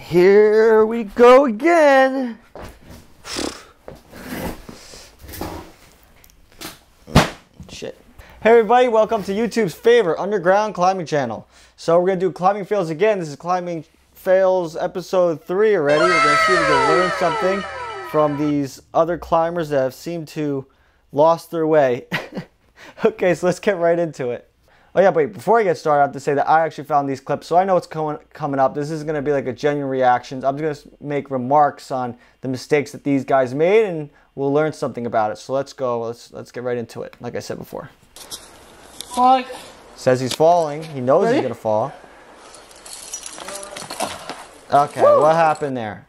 Here we go again. Shit. Hey everybody, welcome to YouTube's favorite underground climbing channel. So we're going to do climbing fails again. This is climbing fails episode 3 already. We're going to see if we can learn something from these other climbers that have seemed to lost their way. Okay, so let's get right into it. Oh yeah, wait, before I get started, I have to say that I actually found these clips, so I know what's coming up. This is going to be like a genuine reaction. I'm just going to make remarks on the mistakes that these guys made, and we'll learn something about it. So let's go. Let's get right into it, like I said before. Fall. Says he's falling. He knows Ready? he's going to fall. Okay, Woo! What happened there?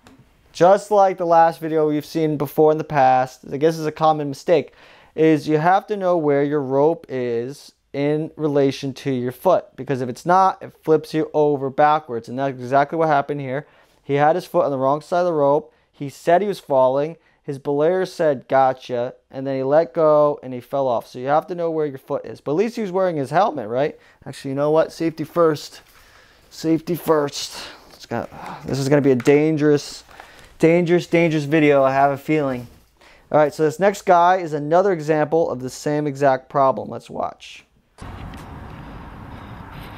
Just like the last video we've seen before in the past, I guess is a common mistake, is you have to know where your rope is in relation to your foot, because if it's not, it flips you over backwards, and that's exactly what happened here. He had his foot on the wrong side of the rope. He said he was falling. His belayer said gotcha, and then he let go and he fell off. So you have to know where your foot is, but at least he was wearing his helmet, right? Actually, you know what, safety first. Safety first. This is going to be a dangerous video, I have a feeling. All right, so this next guy is another example of the same exact problem. Let's watch.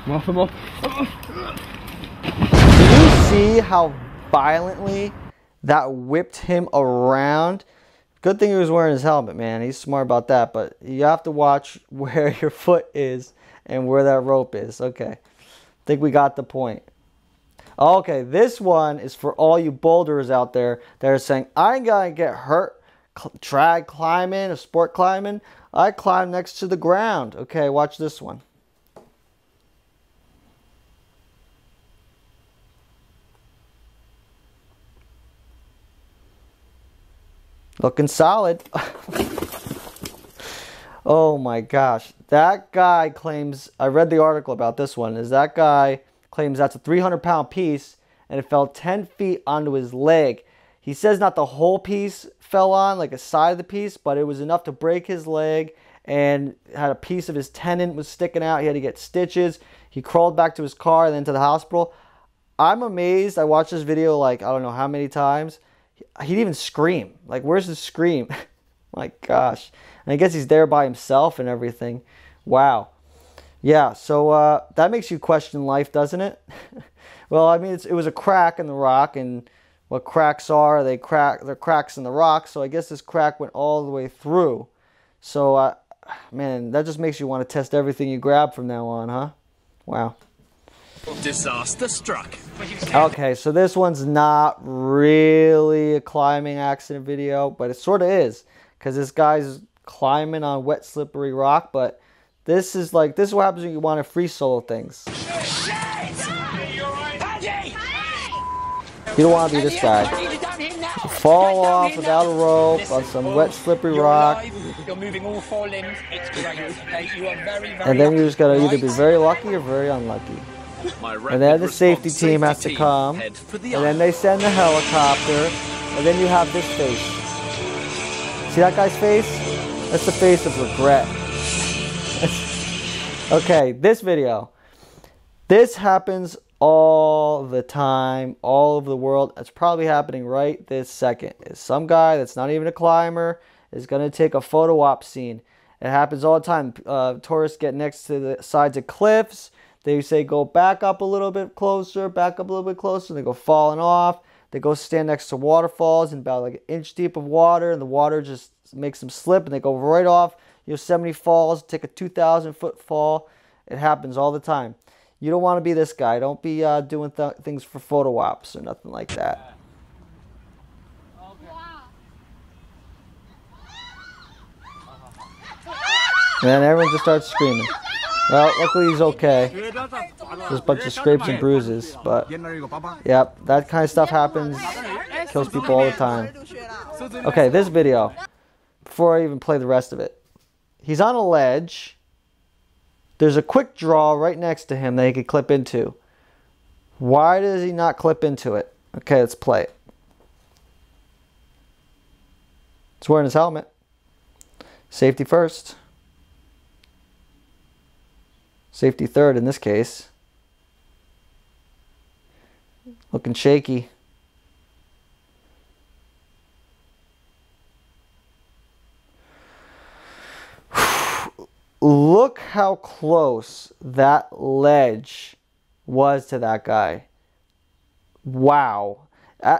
Come on. Do you see how violently that whipped him around? Good thing he was wearing his helmet, man. He's smart about that, but you have to watch where your foot is and where that rope is. Okay, I think we got the point. Okay, this one is for all you boulderers out there that are saying, I ain't gonna get hurt trad climbing or sport climbing. I climb next to the ground. Okay, watch this one. Looking solid. Oh my gosh. That guy claims, I read the article about this one, is that guy claims that's a 300-pound piece and it fell 10 feet onto his leg. He says not the whole piece fell on, like a side of the piece, but it was enough to break his leg, and had a piece of his tendon was sticking out. He had to get stitches. He crawled back to his car and then to the hospital. I'm amazed. I watched this video like I don't know how many times. He didn't even scream. Like, where's the scream? My gosh. And I guess he's there by himself and everything. Wow. Yeah, so that makes you question life, doesn't it? Well, I mean, it was a crack in the rock, and what cracks are, they're cracks in the rock, so I guess this crack went all the way through. So, man, that just makes you want to test everything you grab from now on, huh? Wow. Disaster struck. Okay, so this one's not really a climbing accident video, but it sort of is, because this guy's climbing on wet, slippery rock. But this is what happens when you want to free solo things. You don't want to be this guy. You fall off without a rope on some wet, slippery rock. You're moving all 4 limbs. It's great. Okay? You are very, very And then you just got to either be very lucky or very unlucky. And then the safety team has to come, and then they send the helicopter, and then you have this face. See that guy's face? That's the face of regret. Okay, this video. This happens all the time, all over the world. It's probably happening right this second. Is some guy that's not even a climber is going to take a photo op scene. It happens all the time. Tourists get next to the sides of cliffs. They say go back up a little bit closer, back up a little bit closer, and they go falling off. They go stand next to waterfalls in about like an inch deep of water, and the water just makes them slip, and they go right off Yosemite Falls, take a 2,000-foot fall. It happens all the time. You don't want to be this guy. Don't be doing things for photo ops or nothing like that. And then everyone just starts screaming. Well, luckily he's okay. There's a bunch of scrapes and bruises, but yep, that kind of stuff happens. Kills people all the time. Okay, this video, before I even play the rest of it. He's on a ledge. There's a quick draw right next to him that he could clip into. Why does he not clip into it? Okay, let's play it. He's wearing his helmet. Safety first. Safety third in this case. Looking shaky. Look how close that ledge was to that guy. Wow.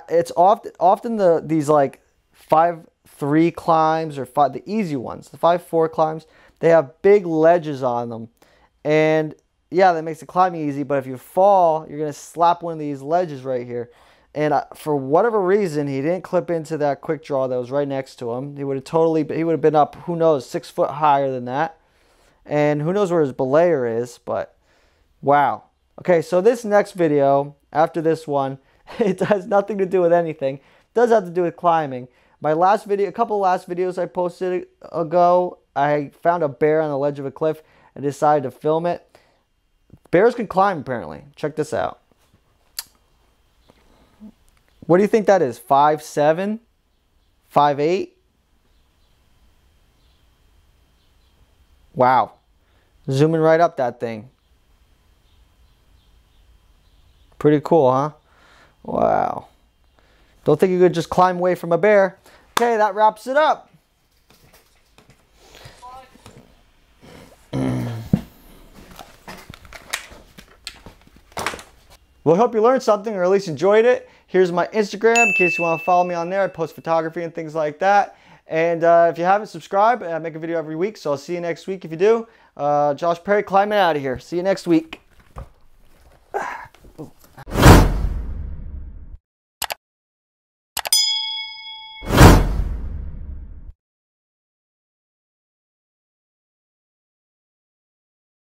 It's often these like 5-3 climbs or the easy ones, the 5-4 climbs, they have big ledges on them. And yeah, that makes the climbing easy, but if you fall, you're going to slap one of these ledges right here. And for whatever reason, he didn't clip into that quick draw that was right next to him. He would have been up, who knows, 6 foot higher than that. And who knows where his belayer is, but wow. Okay, so this next video, after this one, it has nothing to do with anything. It does have to do with climbing. My last video, a couple of last videos I posted ago, I found a bear on the ledge of a cliff and decided to film it. Bears can climb, apparently. Check this out. What do you think that is? 5'7"? 5'8"? Wow. Zooming right up that thing. Pretty cool, huh? Wow. Don't think you could just climb away from a bear. Okay, that wraps it up. Well, I hope you learned something or at least enjoyed it. Here's my Instagram in case you want to follow me on there. I post photography and things like that. And if you haven't subscribed, I make a video every week, so I'll see you next week if you do. Josh Perry climbing out of here. See you next week.